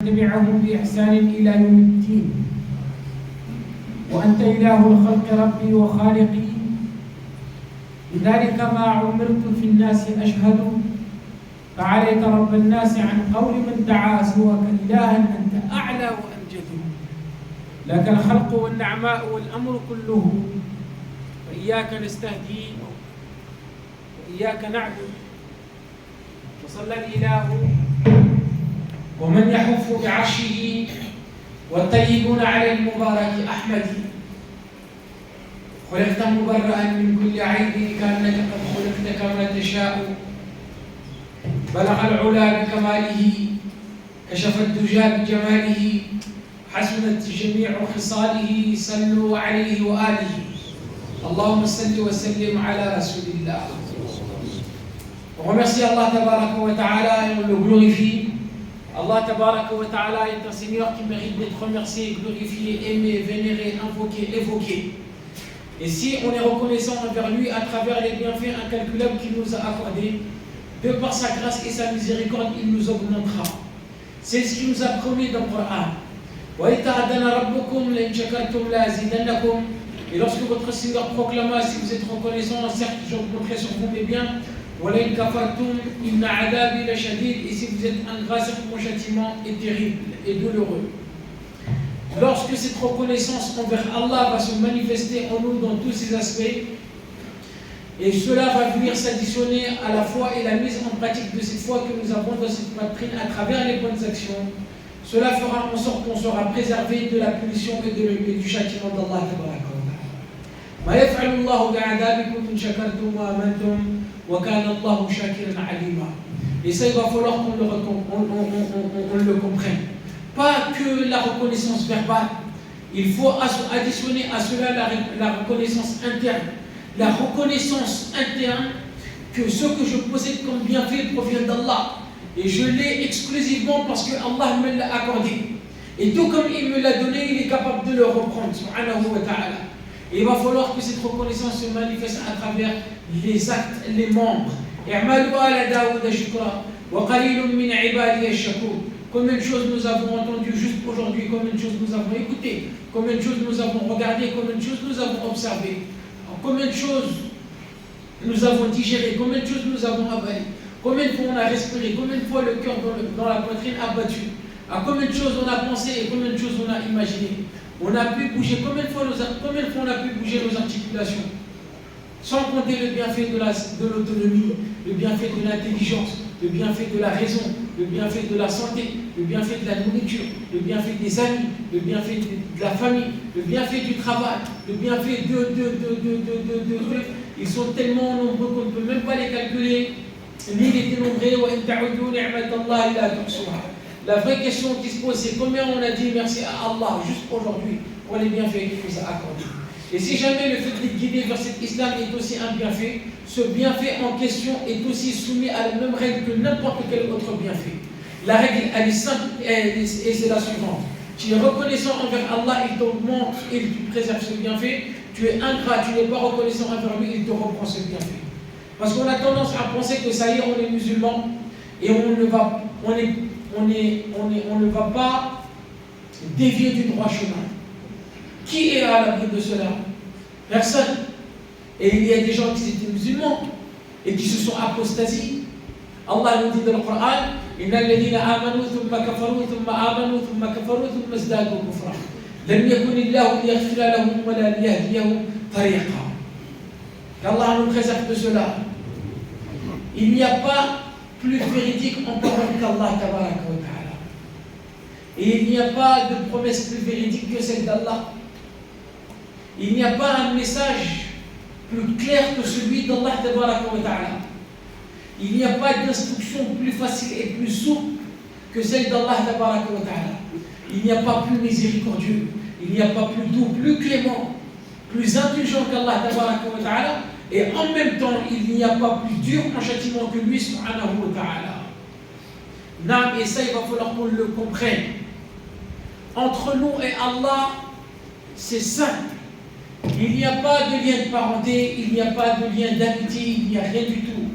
تبعهم بإحسان إلى يوم الدين وأنت إله الخلق ربي وخالقي لذلك ما عمرت في الناس أشهد فعليك رب الناس عن قول من دعا سواك إلها أنت أعلى وأمجد لك الخلق والنعماء والأمر كله وإياك نستهدي وإياك نعبد وصلى الإله ومن يحف بعرشه والطيبون على المبارك أحمد خلقت مبرأ من كل عيب كأنك قد خلقت كما تشاء بلغ العلا بكماله كشف الدجى بجماله حسنت جميع خصاله صلوا عليه وآله اللهم صل وسلم على رسول الله. On remercie Allah Tabaraka wa Ta'ala et on le glorifie. Allah Tabaraka wa Ta'ala est un Seigneur qui mérite d'être remercié, glorifié, aimé, vénéré, invoqué, évoqué. Et si on est reconnaissant envers lui à travers les bienfaits incalculables qu'il nous a accordés, de par sa grâce et sa miséricorde, il nous augmentera. C'est ce qu'il nous a promis dans le Coran. Et lorsque votre Seigneur proclama, si vous êtes reconnaissant, certes j'augmenterai sur vous mes biens, et si vous êtes ingrat, certes mon châtiment est terrible et douloureux. Lorsque cette reconnaissance envers Allah va se manifester en nous dans tous ses aspects, et cela va venir s'additionner à la foi et la mise en pratique de cette foi que nous avons dans cette doctrine à travers les bonnes actions, cela fera en sorte qu'on sera préservé de la punition et du châtiment d'Allah. Et ça, il va falloir qu'on le comprenne. Pas que la reconnaissance verbale, il faut additionner à cela la reconnaissance interne. La reconnaissance interne que ce que je possède comme bienfait provient d'Allah. Et je l'ai exclusivement parce que Allah me l'a accordé. Et tout comme il me l'a donné, il est capable de le reprendre, subhanahu wa ta'ala. Et il va falloir que cette reconnaissance se manifeste à travers les actes, les membres. Combien de choses nous avons entendues juste aujourd'hui, combien de choses nous avons écoutées, combien de choses nous avons regardées, combien de choses nous avons observées, combien de choses nous avons digérées, combien de choses nous avons avalées, combien de fois on a respiré, combien de fois le cœur dans la poitrine a battu, à combien de choses on a pensé et combien de choses on a imaginé. On a pu bouger, combien de fois on a pu bouger nos articulations, sans compter le bienfait de l'autonomie, le bienfait de l'intelligence, le bienfait de la raison, le bienfait de la santé, le bienfait de la nourriture, le bienfait des amis, le bienfait de la famille, le bienfait du travail, le bienfait ils sont tellement nombreux qu'on ne peut même pas les calculer, ni les dénombrer. La vraie question qui se pose, c'est combien on a dit merci à Allah juste aujourd'hui pour les bienfaits qu'il nous a accordés. Et si jamais le fait d'être guidé vers cet islam est aussi un bienfait, ce bienfait en question est aussi soumis à la même règle que n'importe quel autre bienfait. La règle, elle est simple et c'est la suivante. Tu es reconnaissant envers Allah, il t'augmente et il te préserve ce bienfait. Tu es ingrat, tu n'es pas reconnaissant envers lui, il te reprend ce bienfait. Parce qu'on a tendance à penser que ça y est, on est musulman et on ne va pas dévier du droit chemin. Qui est à l'abri de cela? Personne. Et il y a des gens qui étaient musulmans et qui se sont apostasiés. Allah nous dit dans le Coran, Inna alladhina amanu thumma kafaru thumma amanu thumma kafaru thumma izdadu kufra. Lam yakun illahu liyaghfira lahum wa la liyahdiyahum tariqa. Qu'Allah nous préserve de cela. Il n'y a pas plus véridique en parole qu'Allah tabaraka wa ta'ala. Et il n'y a pas de promesse plus véridique que celle d'Allah. Il n'y a pas un message plus clair que celui d'Allah tabaraka wa ta'ala. Il n'y a pas d'instruction plus facile et plus souple que celle d'Allah tabaraka wa ta'ala. Il n'y a pas plus miséricordieux, il n'y a pas plus doux, plus clément, plus indulgent qu'Allah tabaraka wa ta'ala. Et en même temps, il n'y a pas plus dur en châtiment que lui, subhanahu wa ta'ala. Et ça, il va falloir qu'on le comprenne. Entre nous et Allah, c'est simple. Il n'y a pas de lien de parenté, il n'y a pas de lien d'amitié, il n'y a rien du tout.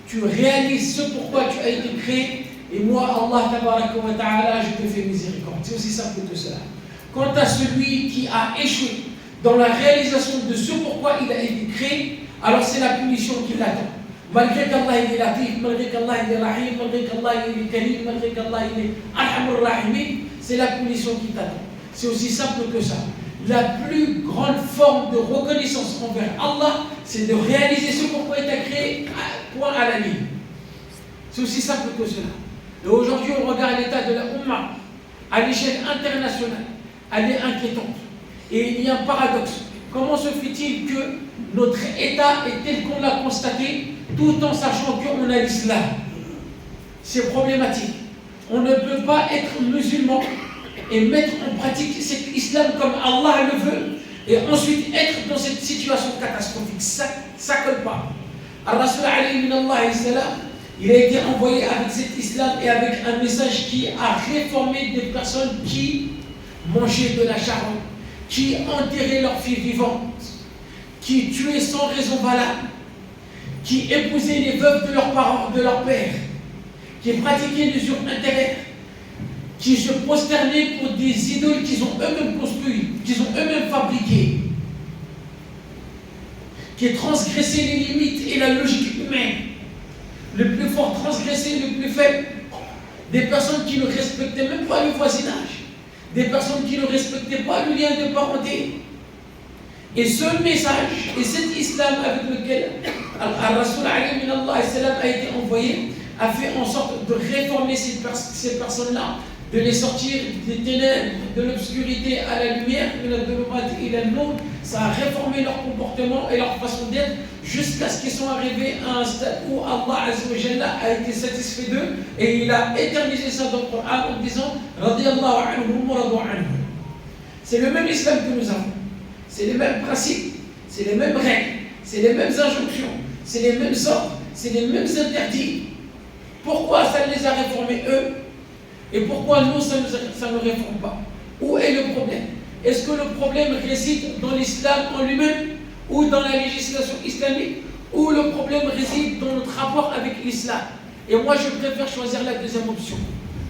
Tu réalises ce pourquoi tu as été créé et moi, Allah tabaraka wa ta'ala, je te fais miséricorde. C'est aussi simple que cela. Quant à celui qui a échoué dans la réalisation de ce pourquoi il a été créé, alors c'est la punition qui l'attend. Malgré qu'Allah il est latif, malgré qu'Allah il est rahim, malgré qu'Allah il est karim, malgré qu'Allah il est arhamur rahimin, c'est la punition qui t'attend. C'est aussi simple que ça. La plus grande forme de reconnaissance envers Allah, c'est de réaliser ce pourquoi il t'a créé, point à la ligne. C'est aussi simple que cela. Et aujourd'hui, on regarde l'état de la Ummah à l'échelle internationale. Elle est inquiétante. Et il y a un paradoxe. Comment se fait-il que notre état est tel qu'on l'a constaté, tout en sachant qu'on a l'islam? C'est problématique. On ne peut pas être musulman et mettre en pratique cet islam comme Allah le veut, et ensuite être dans cette situation catastrophique. Ça ne colle pas. Ar-Rasul alayhi minallah salam, il a été envoyé avec cet islam et avec un message qui a réformé des personnes qui mangeaient de la charogne, qui enterraient leurs filles vivantes, qui tuaient sans raison valable, qui épousaient les veuves de leurs parents, de leurs pères, qui pratiquaient l'usure intérieure, qui se prosternaient pour des idoles qu'ils ont eux-mêmes construites, qu'ils ont eux-mêmes fabriquées, qui transgressaient les limites et la logique humaine. Le plus fort transgressait le plus faible. Des personnes qui ne respectaient même pas le voisinage. Des personnes qui ne respectaient pas le lien de parenté. Et ce message, et cet islam avec lequel Al-Rasul a été envoyé, a fait en sorte de réformer ces personnes-là, de les sortir des ténèbres, de l'obscurité à la lumière, ça a réformé leur comportement et leur façon d'être jusqu'à ce qu'ils soient arrivés à un stade où Allah Azza wa Jalla a été satisfait d'eux et il a éternisé ça dans le Coran en disant radiyallahu anhum wa radu anhum. C'est le même islam que nous avons, c'est les mêmes principes, c'est les mêmes règles, c'est les mêmes injonctions, c'est les mêmes ordres, c'est les mêmes interdits. Pourquoi ça les a réformés eux? Et pourquoi nous, ça ne réforme pas? Où est le problème? Est-ce que le problème réside dans l'islam en lui-même ou dans la législation islamique, ou le problème réside dans notre rapport avec l'islam? Et moi, je préfère choisir la deuxième option.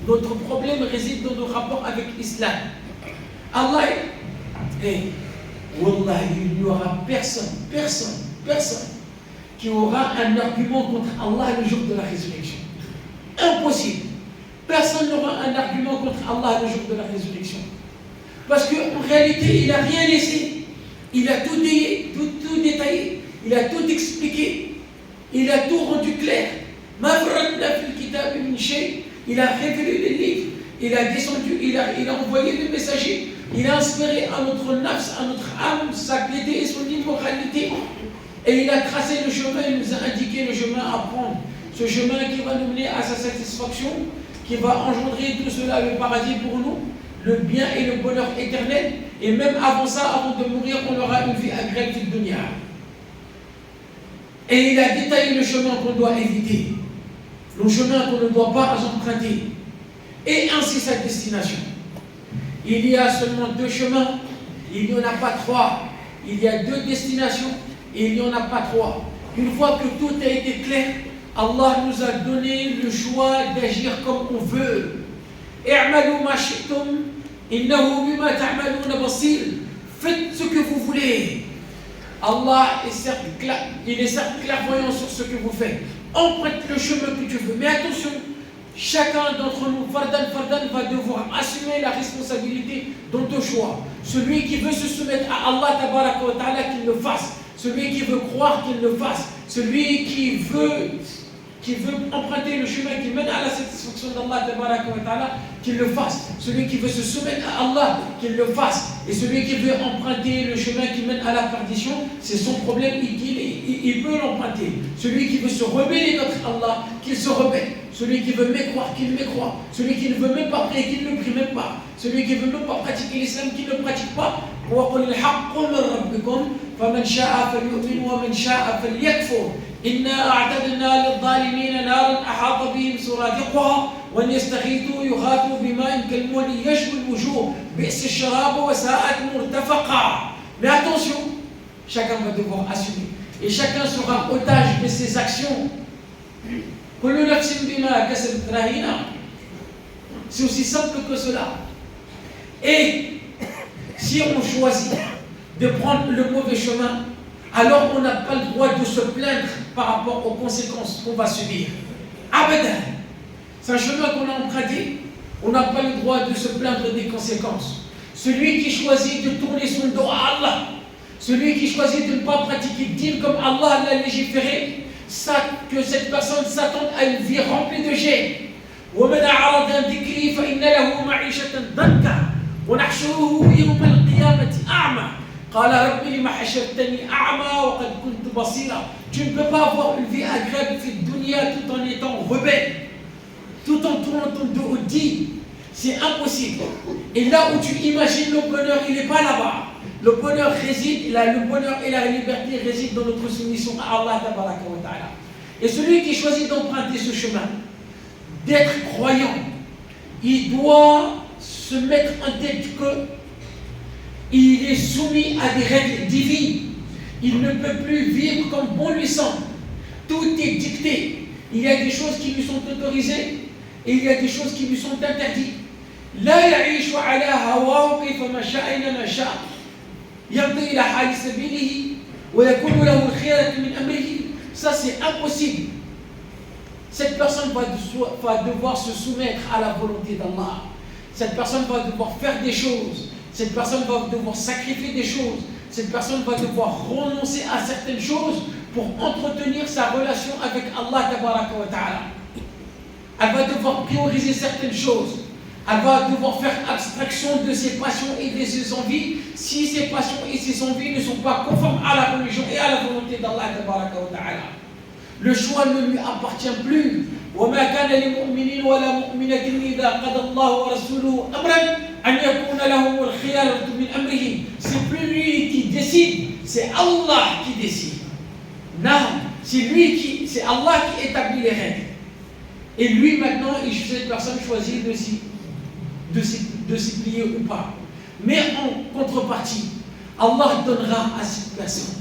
Notre problème réside dans nos rapports avec l'islam. Allah, Wallah, il n'y aura personne qui aura un argument contre Allah le jour de la résurrection. Impossible. Personne n'aura un argument contre Allah le jour de la résurrection. Parce qu'en réalité, il n'a rien laissé. Il a tout détaillé. Il a tout expliqué. Il a tout rendu clair. Il a révélé les livres. Il a descendu. Il a envoyé des messagers. Il a inspiré à notre nafs, à notre âme, sa piété et son immoralité. Et il a tracé le chemin. Il nous a indiqué le chemin à prendre. Ce chemin qui va nous mener à sa satisfaction, qui va engendrer tout cela, le paradis pour nous, le bien et le bonheur éternel. Et même avant ça, avant de mourir, on aura une vie agréable de dunya. Et il a détaillé le chemin qu'on doit éviter, le chemin qu'on ne doit pas emprunter, et ainsi sa destination. Il y a seulement deux chemins, il n'y en a pas trois. Il y a deux destinations, et il n'y en a pas trois. Une fois que tout a été clair, Allah nous a donné le choix d'agir comme on veut. I'malu ma shi'tum, innahu bima ta'maluna basir. Faites ce que vous voulez. Allah est certes clairvoyant sur ce que vous faites. Emprunte le chemin que tu veux. Mais attention, chacun d'entre nous, fardan, va devoir assumer la responsabilité dans ton choix. Celui qui veut se soumettre à Allah tabaraka wa ta'ala, qu'il le fasse. Celui qui veut croire, qu'il le fasse. Celui qui veut emprunter le chemin qui mène à la satisfaction d'Allah qu'il le fasse. Celui qui veut se soumettre à Allah, qu'il le fasse. Et celui qui veut emprunter le chemin qui mène à la perdition, c'est son problème, il peut l'emprunter. Celui qui veut se rebeller contre Allah, qu'il se rebelle. Celui qui veut mécroire, qu'il mécroie. Celui qui ne veut même pas prier, qu'il ne prie même pas. Celui qui ne veut même pas pratiquer l'islam, qu'il ne pratique pas. فمن شاء فليؤمن ومن شاء فليكفر إنا أعتدنا للظالمين نارا أحاط بهم سرادقها وإن يستغيثوا يغاثوا بماء كالمهل يشوي الوجوه بئس الشراب وساءت مرتفقا. Mais attention, chacun va devoir assumer et chacun sera otage de ses actions. كل نفس بما كسبت رهينة. C'est aussi simple que cela. Et si on choisit de prendre le mauvais chemin, alors on n'a pas le droit de se plaindre par rapport aux conséquences qu'on va subir. Abadan. C'est un chemin qu'on a emprunté, on n'a pas le droit de se plaindre des conséquences. Celui qui choisit de tourner son dos à Allah, celui qui choisit de ne pas pratiquer le dîn comme Allah l'a légiféré, que cette personne s'attend à une vie remplie de gêne. ومن أعرض عن ذكري فإن له معيشة ضنكا ونحشره يوم القيامة أعمى قال رب لم حشرتني أعمى وقد كنت بصيرا. Tu ne peux pas avoir une vie agréable في الدنيا tout en étant rebelle, tout en tournant ton dos au dit. C'est impossible. Et là où tu imagines le bonheur, il n'est pas là-bas. Le bonheur le bonheur et la liberté résident dans notre soumission à Allah Tabaraka wa Ta'ala. Et celui qui choisit d'emprunter ce chemin, d'être croyant, il doit se mettre en tête qu'il est soumis à des règles divines. Il ne peut plus vivre comme bon lui semble. Tout est dicté. Il y a des choses qui lui sont autorisées et il y a des choses qui lui sont interdites. لا يعيش على هواه كيفما شاء أينما شاء يمضي إلى حال سبيله ويكون له الخيرة من أمره. Ça c'est impossible. Cette personne va devoir se soumettre à la volonté d'Allah. Cette personne va devoir faire des choses. Cette personne va devoir sacrifier des choses. Cette personne va devoir renoncer à certaines choses pour entretenir sa relation avec Allah Tabaraka wa Ta'ala. Elle va devoir prioriser certaines choses. Elle va devoir faire abstraction de ses passions et de ses envies si ses passions et ses envies ne sont pas conformes à la religion et à la volonté d'Allah Tabaraka wa Ta'ala. Le choix ne lui appartient plus. وما كان لمؤمن ولا مؤمنة إذا قضى الله ورسوله أمرا أن يكون لهم الخيارة من أمرهم. C'est plus lui qui décide, c'est Allah qui décide. Non, c'est Allah qui établit les règles. Et lui maintenant, cette personne choisit de s'y plier ou pas. Mais en contrepartie, Allah donnera à cette personne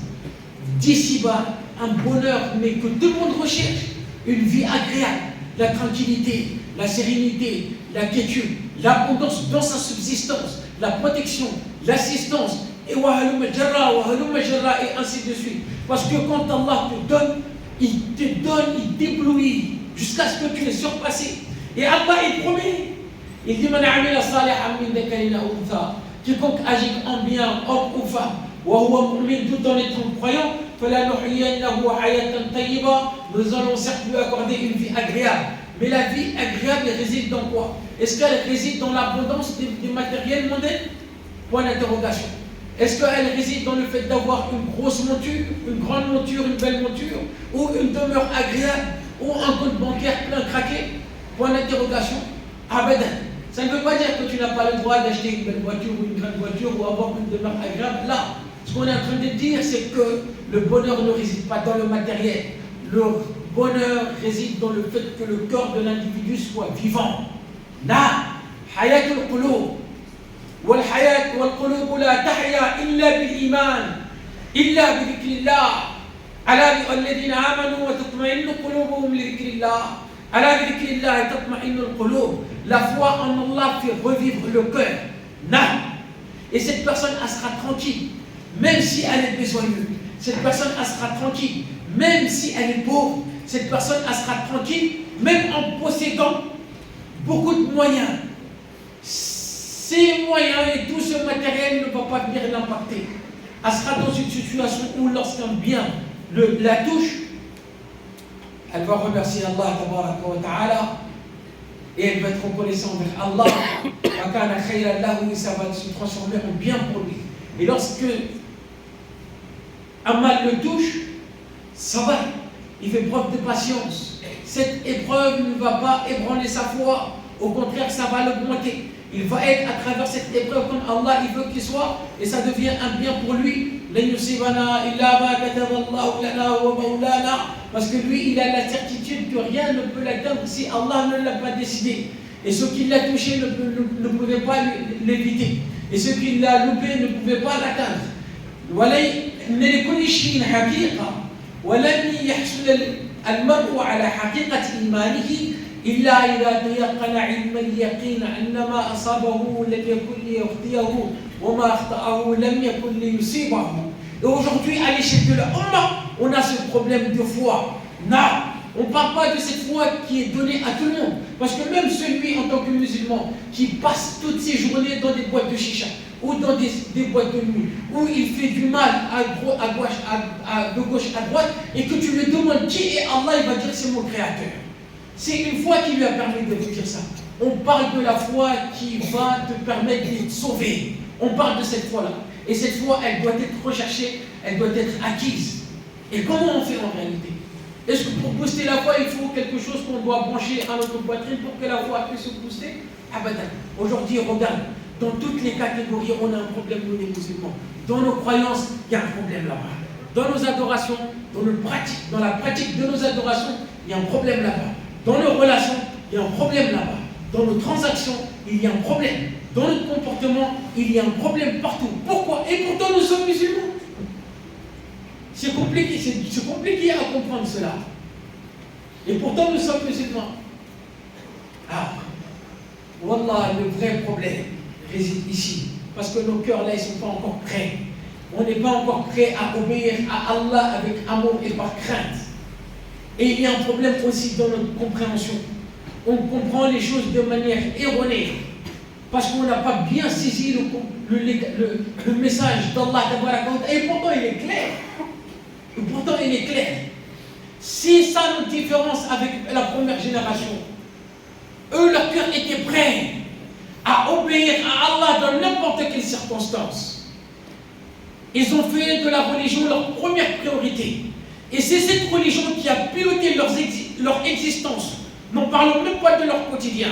d'ici-bas un bonheur, mais que tout le monde recherche, une vie agréable, la tranquillité, la sérénité, la quiétude, l'abondance dans sa subsistance, la protection, l'assistance, et ainsi de suite. Parce que quand Allah il t'éblouit jusqu'à ce que tu es surpassé. Et Allah, il promet, il dit quiconque agit en bien, homme ou femme, tout en étant croyant, nous allons certes lui accorder une vie agréable. Mais la vie agréable réside dans quoi? Est-ce qu'elle réside dans l'abondance des matériels mondains? Point d'interrogation. Est-ce qu'elle réside dans le fait d'avoir une grosse monture, une grande monture, une belle monture, ou une demeure agréable, ou un compte bancaire plein craqué? Point d'interrogation. Abadan. Ça ne veut pas dire que tu n'as pas le droit d'acheter une belle voiture ou une grande voiture ou avoir une demeure agréable. Là, ce qu'on est en train de dire, c'est que le bonheur ne réside pas dans le matériel. Le bonheur réside dans le fait que le corps de l'individu soit vivant. Na, hayatul qulub. والحياة والقلوب لا تحيا إلا بالإيمان إلا بذكر الله ألا الذين آمنوا وتطمئن قلوبهم لذكر الله ألا بذكر الله تطمئن القلوب. La foi en Allah fait revivre le cœur. Non. Et cette personne, elle sera tranquille, même si elle est besoigneuse. Cette personne, elle sera tranquille, même si elle est pauvre. Cette personne, elle sera tranquille, même en possédant beaucoup de moyens. Ces moyens et tout ce matériel ne va pas venir l'impacter. Elle sera dans une situation où lorsqu'un bien la touche, elle va remercier Allah Tabaraka wa Ta'ala et elle va être reconnaissante envers Allah. Ça va se transformer en bien pour lui. Et lorsque un mal le touche, ça va, il fait preuve de patience. Cette épreuve ne va pas ébranler sa foi, au contraire, ça va l'augmenter. Il va être à travers cette épreuve comme Allah il veut qu'il soit, et ça devient un bien pour lui. Parce que lui, il a la certitude que rien ne peut l'atteindre si Allah ne l'a pas décidé. Et ce qui l'a touché ne pouvait pas l'éviter. Et ce qui l'a loupé ne pouvait pas l'atteindre. ولن يحصل المرء على حقيقة إيمانه إلا إذا تيقن علم اليقين أن ما أصابه لم يكن ليخطئه وما أخطأه لم يكن ليصيبه. Et aujourd'hui, à l'échelle de la Ummah, on a ce problème de foi. Non, on ne parle pas de cette foi qui est donnée à tout le monde. Parce que même celui, en tant que musulman, qui passe toutes ses journées dans des boîtes de chicha, ou dans des boîtes de nuit, où il fait du mal de gauche à droite, et que tu lui demandes qui est Allah, il va dire c'est mon créateur. C'est une foi qui lui a permis de dire ça. On parle de la foi qui va te permettre d'être sauvé. On parle de cette foi-là. Et cette foi, elle doit être recherchée, elle doit être acquise. Et comment on fait en réalité? Est-ce que pour booster la foi, il faut quelque chose qu'on doit brancher à notre poitrine pour que la foi puisse se booster? Abadan. Aujourd'hui, regarde, dans toutes les catégories, on a un problème, nous les musulmans. Dans nos croyances, il y a un problème là-bas. Dans nos adorations, dans la pratique de nos adorations, il y a un problème là-bas. Dans nos relations, il y a un problème là-bas. Dans nos transactions, il y a un problème. Dans notre comportement, il y a un problème partout. Pourquoi? Et pourtant, nous sommes musulmans. C'est compliqué à comprendre cela. Et pourtant, nous sommes musulmans. Ah, Wallah, le vrai problème réside ici. Parce que nos cœurs, là, ils ne sont pas encore prêts. On n'est pas encore prêt à obéir à Allah avec amour et par crainte. Et il y a un problème aussi dans notre compréhension. On comprend les choses de manière erronée. Parce qu'on n'a pas bien saisi le message d'Allah. Et pourtant, il est clair. C'est ça notre différence avec la première génération. Eux, leur cœur était prêt à obéir à Allah dans n'importe quelle circonstance. Ils ont fait de la religion leur première priorité. Et c'est cette religion qui a piloté leur existence. N'en parlons même pas de leur quotidien.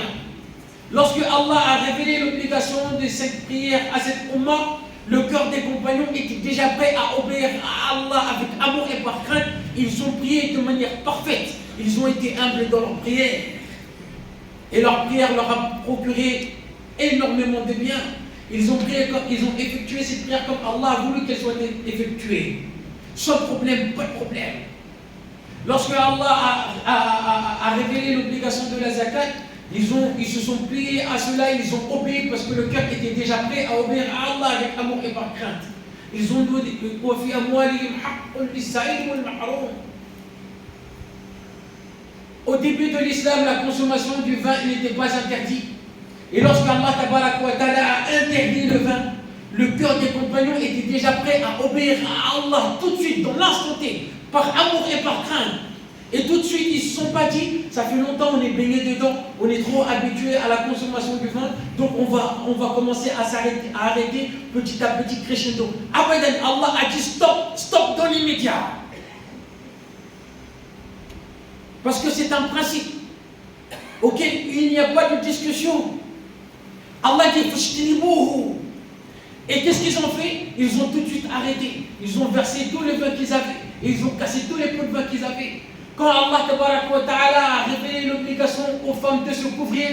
Lorsque Allah a révélé l'obligation de cette prière à cette Ummah, le cœur des compagnons était déjà prêt à obéir à Allah avec amour et par crainte. Ils ont prié de manière parfaite. Ils ont été humbles dans leur prière. Et leur prière leur a procuré énormément de bien. Ils ont effectué cette prière comme Allah a voulu qu'elle soit effectuée. Sans problème, pas de problème. Lorsque Allah a révélé l'obligation de la zakat, ils se sont pliés à cela, ils ont obéi parce que le cœur était déjà prêt à obéir à Allah avec amour et par crainte. Ils ont dit au début de l'islam, la consommation du vin n'était pas interdite. Et lorsqu'Allah a interdit le vin, le cœur des compagnons était déjà prêt à obéir à Allah tout de suite, dans l'instant T, par amour et par crainte. Et tout de suite, ils ne se sont pas dit, ça fait longtemps on est baigné dedans, on est trop habitué à la consommation du vin, donc on va commencer à arrêter petit à petit crescendo. Abadan, Allah a dit stop dans l'immédiat. Parce que c'est un principe auquel il n'y a pas de discussion. Allah dit Fashtinibouhu. Et qu'est-ce qu'ils ont fait? Ils ont tout de suite arrêté. Ils ont versé tout le vin qu'ils avaient. Et ils ont cassé tous les pots de vin qu'ils avaient. Quand Allah a révélé l'obligation aux femmes de se couvrir,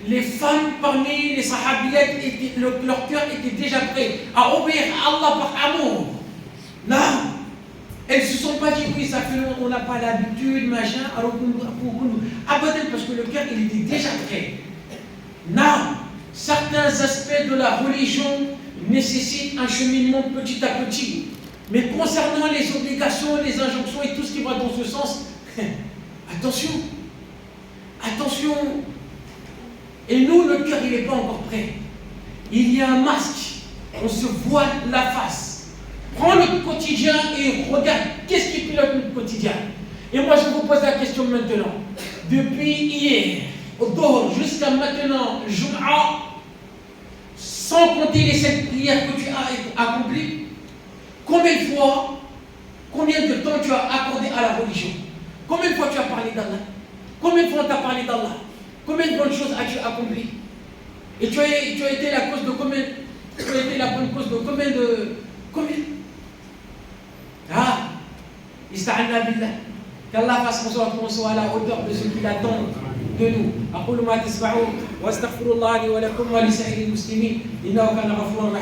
les femmes parmi les sahabiyettes, leur cœur était déjà prêt à obéir à Allah par amour. Non. Elles ne se sont pas dit, oui, ça fait longtemps, on n'a pas l'habitude, machin, alors parce que le cœur, il était déjà prêt. Non. Certains aspects de la religion nécessitent un cheminement petit à petit. Mais concernant les obligations, les injonctions et tout ce qui va dans ce sens, attention. Et nous, le cœur, il n'est pas encore prêt. Il y a un masque. On se voile la face. Prends le quotidien et regarde qu'est-ce qui pilote notre quotidien. Et moi, je vous pose la question maintenant. Depuis hier, au Dohr, jusqu'à maintenant, Jum'a, sans compter les 7 prières que tu as accomplies, combien de temps tu as accordé à la religion? Combien de fois tu as parlé d'Allah? Combien de fois on t'a parlé d'Allah? Combien de bonnes choses as-tu accompli? Et tu as été la cause de combien? Tu as été la bonne cause de combien de... Combien? Ah, Ista'anna billah. Qu'Allah fasse qu'on soit à la hauteur de ce qu'il attend de nous. أقول ما تسمعون وأستغفر الله لي ولكم ولسائر المسلمين إنه كان غفورا رحيما.